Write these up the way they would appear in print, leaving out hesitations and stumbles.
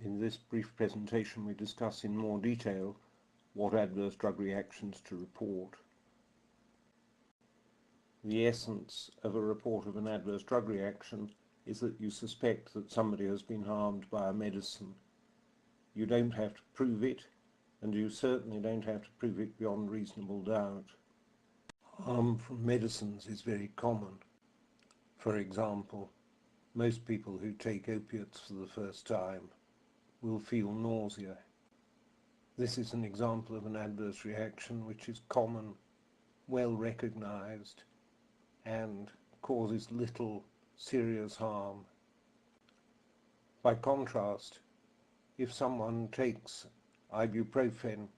In this brief presentation we discuss in more detail what adverse drug reactions to report. The essence of a report of an adverse drug reaction is that you suspect that somebody has been harmed by a medicine. You don't have to prove it, and you certainly don't have to prove it beyond reasonable doubt. Harm from medicines is very common. For example, most people who take opiates for the first time will feel nausea. This is an example of an adverse reaction which is common, well recognized, and causes little serious harm. By contrast, if someone takes ibuprofen,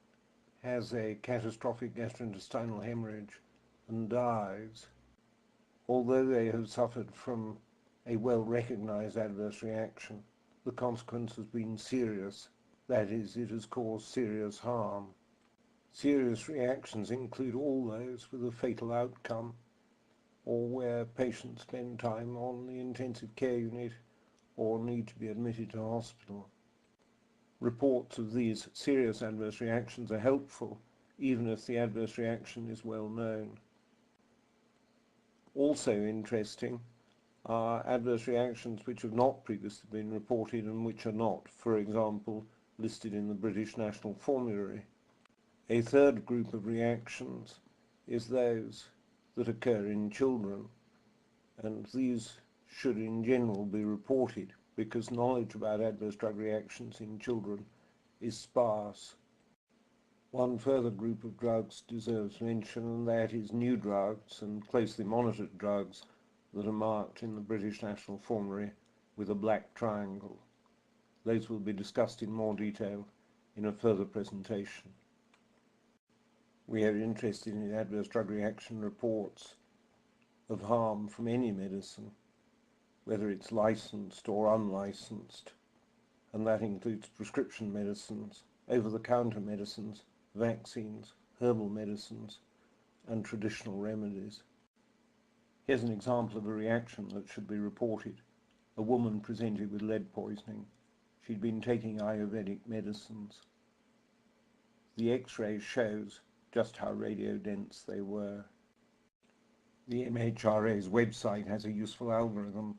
has a catastrophic gastrointestinal hemorrhage and dies, although they have suffered from a well-recognized adverse reaction, the consequence has been serious. That is, it has caused serious harm. Serious reactions include all those with a fatal outcome, or where patients spend time on the intensive care unit or need to be admitted to hospital. Reports of these serious adverse reactions are helpful, even if the adverse reaction is well known. Also interesting are adverse reactions which have not previously been reported and which are not, for example, listed in the British National Formulary. A third group of reactions is those that occur in children, and these should in general be reported because knowledge about adverse drug reactions in children is sparse. One further group of drugs deserves mention, and that is new drugs and closely monitored drugs that are marked in the British National Formulary with a black triangle. Those will be discussed in more detail in a further presentation. We are interested in adverse drug reaction reports of harm from any medicine, whether it's licensed or unlicensed, and that includes prescription medicines, over-the-counter medicines, vaccines, herbal medicines, and traditional remedies. Here's an example of a reaction that should be reported. A woman presented with lead poisoning. She'd been taking Ayurvedic medicines. The X-ray shows just how radiodense they were. The MHRA's website has a useful algorithm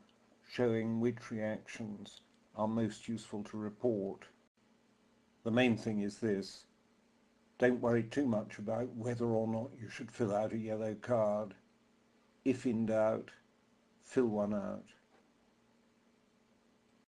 showing which reactions are most useful to report. The main thing is this: don't worry too much about whether or not you should fill out a yellow card. If in doubt, fill one out.